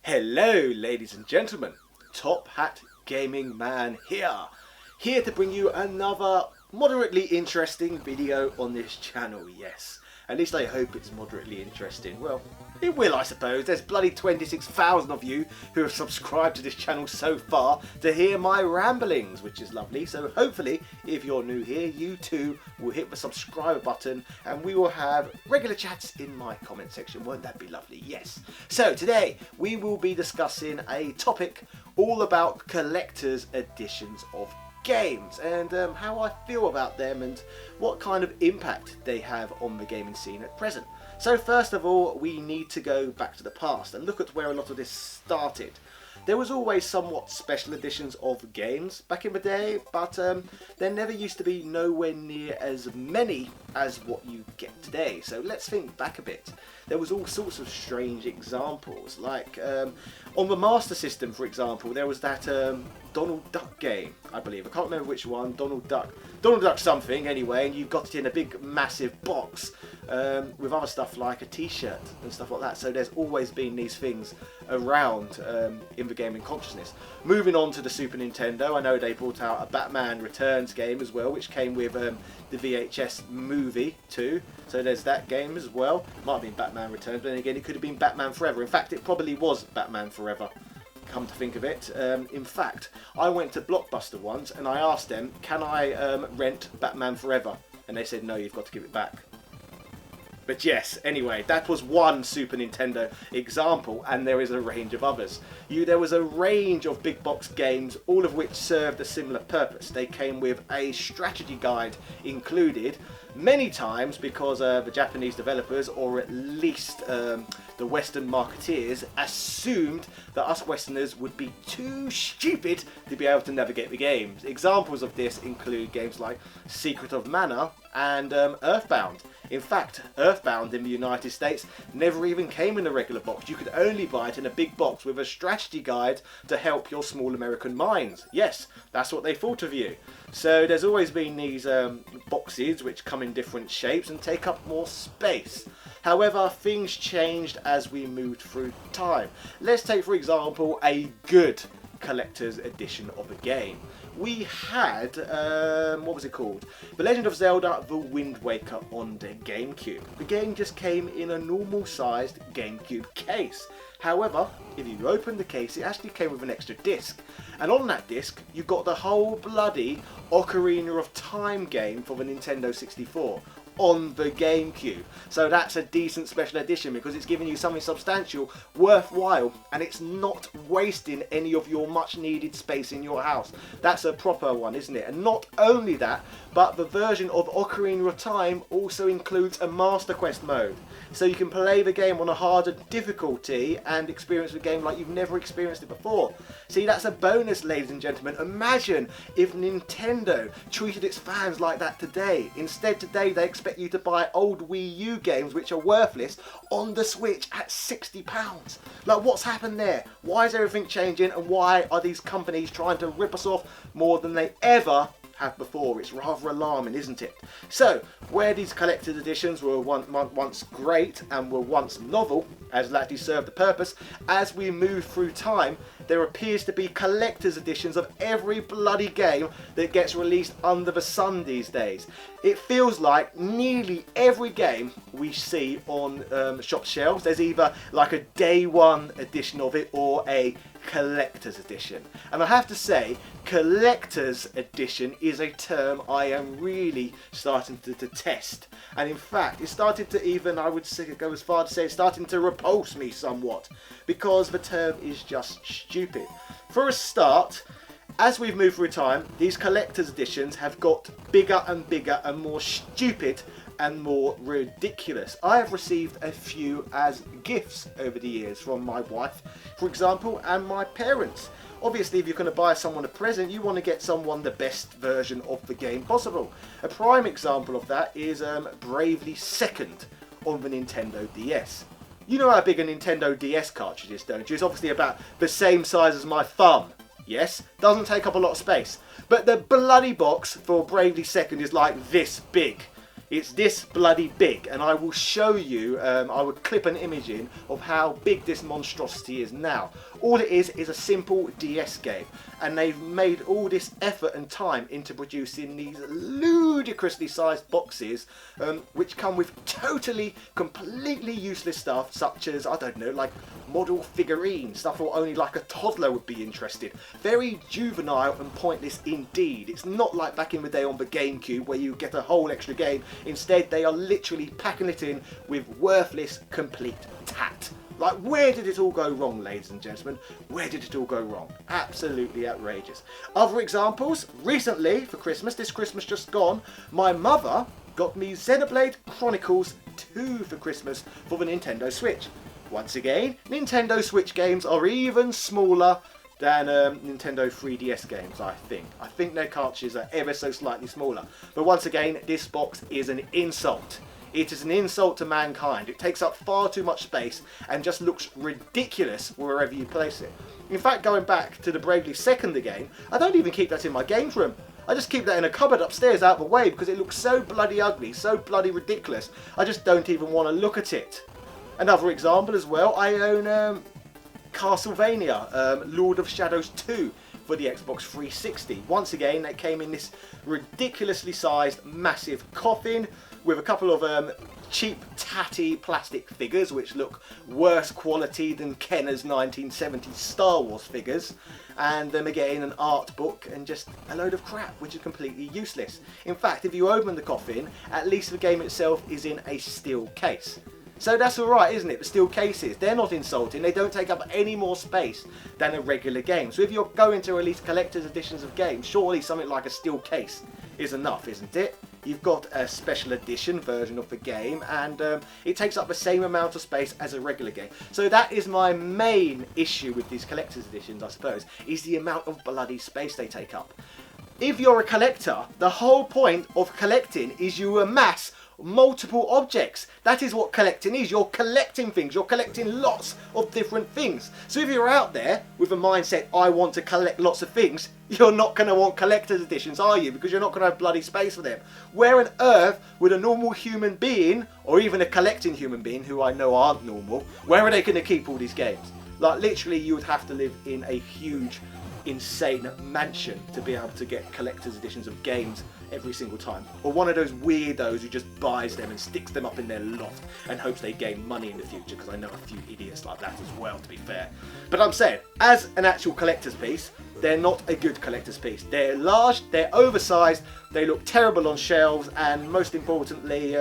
Hello ladies and gentlemen, Top Hat Gaming Man here to bring you another moderately interesting video on this channel. Yes, at least I hope it's moderately interesting. Well, it will, I suppose. There's bloody 26,000 of you who have subscribed to this channel so far to hear my ramblings, which is lovely. So hopefully, if you're new here, you too will hit the subscribe button and we will have regular chats in my comment section. Won't that be lovely? Yes. So today we will be discussing a topic all about collector's editions of games and how I feel about them and what kind of impact they have on the gaming scene at present. So first of all, we need to go back to the past and look at where a lot of this started. There was always somewhat special editions of games back in the day, but there never used to be nowhere near as many as what you get today. So let's think back a bit. There was all sorts of strange examples, like on the Master System, for example, there was that Donald Duck game, I believe. I can't remember which one. Donald Duck something, anyway, and you got it in a big, massive box with other stuff like a t-shirt and stuff like that. So there's always been these things around in the gaming consciousness. Moving on to the Super Nintendo, I know they brought out a Batman Returns game as well, which came with the VHS movie too. So there's that game as well. Might have been Batman Returns, but then again, it could have been Batman Forever. In fact, it probably was Batman Forever. Come to think of it, in fact, I went to Blockbuster once and I asked them, can I rent Batman Forever? And they said, no, you've got to give it back. But yes, anyway, that was one Super Nintendo example, and there is a range of others. There was a range of big box games, all of which served a similar purpose. They came with a strategy guide included, many times because the Japanese developers, or at least the Western marketeers, assumed that us Westerners would be too stupid to be able to navigate the games. Examples of this include games like Secret of Mana and Earthbound. In fact, Earthbound in the United States never even came in a regular box. You could only buy it in a big box with a strategy guide to help your small American minds. Yes, that's what they thought of you. So there's always been these boxes which come in different shapes and take up more space. However, things changed as we moved through time. Let's take, for example, a good collector's edition of a game. We had, what was it called? The Legend of Zelda The Wind Waker on the GameCube. The game just came in a normal sized GameCube case. However, if you open the case, it actually came with an extra disc. And on that disc, you got the whole bloody Ocarina of Time game for the Nintendo 64. On the GameCube. So that's a decent special edition because it's giving you something substantial, worthwhile, and it's not wasting any of your much needed space in your house. That's a proper one, isn't it? And not only that, but the version of Ocarina of Time also includes a Master Quest mode. So you can play the game on a harder difficulty and experience the game like you've never experienced it before. See, that's a bonus, ladies and gentlemen. Imagine if Nintendo treated its fans like that today. Instead, today they expect you to buy old Wii U games which are worthless on the Switch at £60. Like, what's happened there? Why is everything changing, and why are these companies trying to rip us off more than they ever have before? It's rather alarming, isn't it? So, where these collector's editions were once great and were once novel, as actually served the purpose, as we move through time, there appears to be collector's editions of every bloody game that gets released under the sun these days. It feels like nearly every game we see on shop shelves, there's either like a day one edition of it or a collector's edition. And I have to say, collector's edition is a term I am really starting to detest. And in fact, it's started to even, I would say, go as far to say, it's starting to repulse me somewhat, because the term is just stupid. For a start, as we've moved through time, these collector's editions have got bigger and bigger and more stupid and more ridiculous. I have received a few as gifts over the years from my wife, for example, and my parents. Obviously, if you're going to buy someone a present, you want to get someone the best version of the game possible. A prime example of that is Bravely Second on the Nintendo DS. You know how big a Nintendo DS cartridge is, don't you? It's obviously about the same size as my thumb. Yes, doesn't take up a lot of space. But the bloody box for Bravely Second is like this big. It's this bloody big, and I will show you, I would clip an image in of how big this monstrosity is now. All it is a simple DS game, and they've made all this effort and time into producing these ludicrously sized boxes, which come with totally, completely useless stuff, such as, I don't know, like model figurines, stuff where only like a toddler would be interested. Very juvenile and pointless indeed. It's not like back in the day on the GameCube where you get a whole extra game. Instead, they are literally packing it in with worthless, complete tat. Like, where did it all go wrong, ladies and gentlemen? Where did it all go wrong? Absolutely outrageous. Other examples, recently, for Christmas, this Christmas just gone, my mother got me Xenoblade Chronicles 2 for Christmas for the Nintendo Switch. Once again, Nintendo Switch games are even smaller than Nintendo 3DS games, I think. I think their cartridges are ever so slightly smaller. But once again, this box is an insult. It is an insult to mankind. It takes up far too much space and just looks ridiculous wherever you place it. In fact, going back to the Bravely Second game, I don't even keep that in my games room. I just keep that in a cupboard upstairs out of the way because it looks so bloody ugly, so bloody ridiculous. I just don't even want to look at it. Another example as well, I own Castlevania, Lord of Shadows 2 for the Xbox 360. Once again, it came in this ridiculously sized, massive coffin with a couple of cheap, tatty plastic figures which look worse quality than Kenner's 1970s Star Wars figures, and then again an art book and just a load of crap which is completely useless. In fact, if you open the coffin, at least the game itself is in a steel case. So that's alright, isn't it? The steel cases, they're not insulting, they don't take up any more space than a regular game. So if you're going to release collector's editions of games, surely something like a steel case is enough, isn't it? You've got a special edition version of the game, and it takes up the same amount of space as a regular game. So that is my main issue with these collector's editions, I suppose, is the amount of bloody space they take up. If you're a collector, the whole point of collecting is you amass multiple objects. That is what collecting is. You're collecting things. You're collecting lots of different things. So if you're out there with a mindset, I want to collect lots of things, you're not going to want collector's editions, are you? Because you're not going to have bloody space for them. Where on earth would a normal human being, or even a collecting human being, who I know aren't normal, where are they going to keep all these games? Like, literally, you would have to live in a huge, insane mansion to be able to get collector's editions of games every single time, or one of those weirdos who just buys them and sticks them up in their loft and hopes they gain money in the future, because I know a few idiots like that as well, to be fair. But I'm saying, as an actual collector's piece, they're not a good collector's piece. They're large, they're oversized, they look terrible on shelves, and most importantly,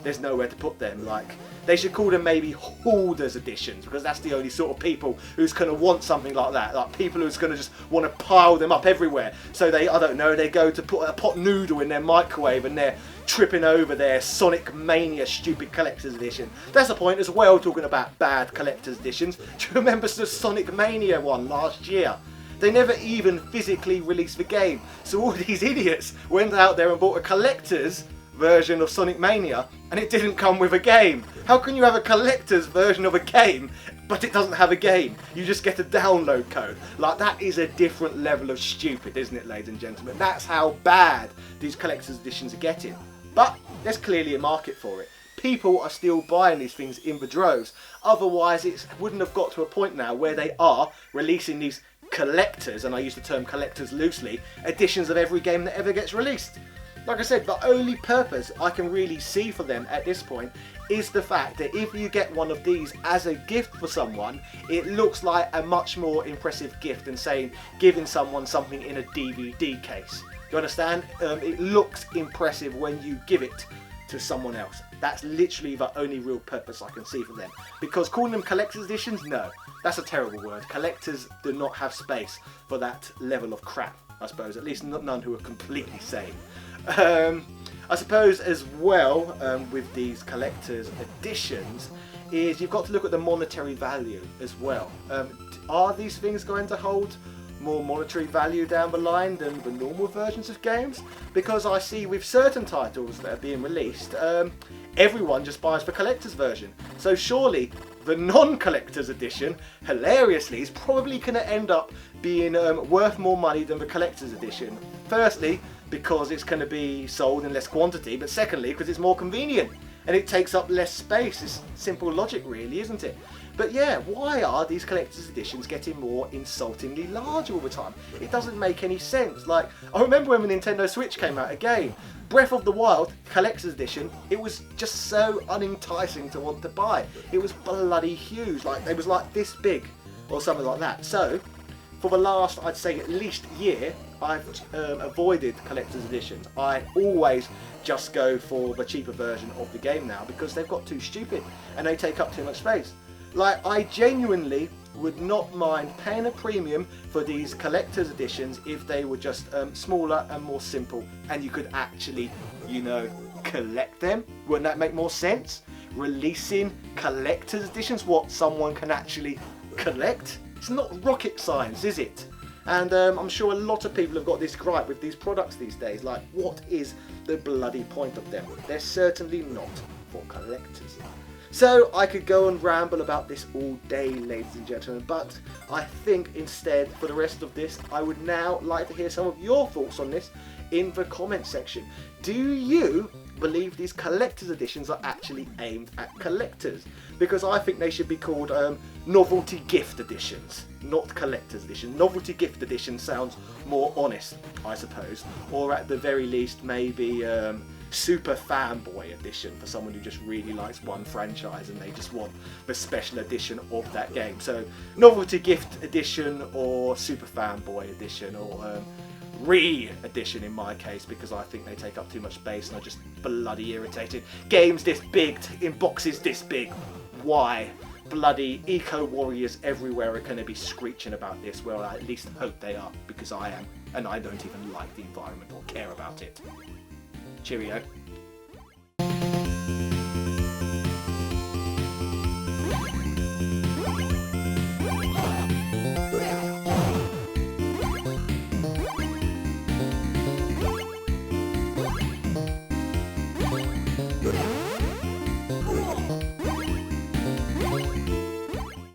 there's nowhere to put them. Like, they should call them maybe hoarders editions, because that's the only sort of people who's going to want something like that. Like people who's going to just want to pile them up everywhere. So they, I don't know, they go to put a pot noodle in their microwave and they're tripping over their Sonic Mania stupid collector's edition. That's the point as well, talking about bad collector's editions. Do you remember the Sonic Mania one last year? They never even physically released the game. So all these idiots went out there and bought a collector's version of Sonic Mania, and it didn't come with a game. How can you have a collector's version of a game but it doesn't have a game? You just get a download code. Like, that is a different level of stupid, isn't it, ladies and gentlemen? That's how bad these collector's editions are getting. But there's clearly a market for it. People are still buying these things in the droves. Otherwise, it wouldn't have got to a point now where they are releasing these collectors, and I use the term collectors loosely, editions of every game that ever gets released. Like I said, the only purpose I can really see for them at this point is the fact that if you get one of these as a gift for someone, it looks like a much more impressive gift than saying giving someone something in a DVD case. You understand? It looks impressive when you give it to someone else. That's literally the only real purpose I can see for them. Because calling them collector's editions, no, that's a terrible word. Collectors do not have space for that level of crap, I suppose. At least none who are completely sane. I suppose as well, with these collector's editions, is you've got to look at the monetary value as well. Are these things going to hold more monetary value down the line than the normal versions of games? Because I see with certain titles that are being released, everyone just buys the collector's version. So surely the non-collector's edition, hilariously, is probably going to end up being worth more money than the collector's edition. Firstly, because it's going to be sold in less quantity, but secondly because it's more convenient and it takes up less space. It's simple logic really, isn't it? But yeah, why are these collector's editions getting more insultingly large all the time? It doesn't make any sense. Like, I remember when the Nintendo Switch came out, again, Breath of the Wild collector's edition, it was just so unenticing to want to buy. It was bloody huge, like it was like this big or something like that. So for the last, I'd say at least year, I've avoided collector's editions. I always just go for the cheaper version of the game now because they've got too stupid and they take up too much space. Like, I genuinely would not mind paying a premium for these collector's editions if they were just smaller and more simple and you could actually, you know, collect them. Wouldn't that make more sense? Releasing collector's editions, what someone can actually collect? It's not rocket science, is it? And I'm sure a lot of people have got this gripe with these products these days. Like, what is the bloody point of them? They're certainly not for collectors. So I could go and ramble about this all day, ladies and gentlemen, but I think instead for the rest of this I would now like to hear some of your thoughts on this in the comment section. Do you believe these collector's editions are actually aimed at collectors? Because I think they should be called novelty gift editions, not collector's edition. Novelty gift edition sounds more honest, I suppose, or at the very least maybe super fanboy edition for someone who just really likes one franchise and they just want the special edition of that game. So novelty gift edition or super fanboy edition or re-edition in my case, because I think they take up too much space and are just bloody irritated. Games this big in boxes this big. Why? Bloody eco-warriors everywhere are going to be screeching about this. Well, I at least hope they are, because I am, and I don't even like the environment or care about it. Cheerio.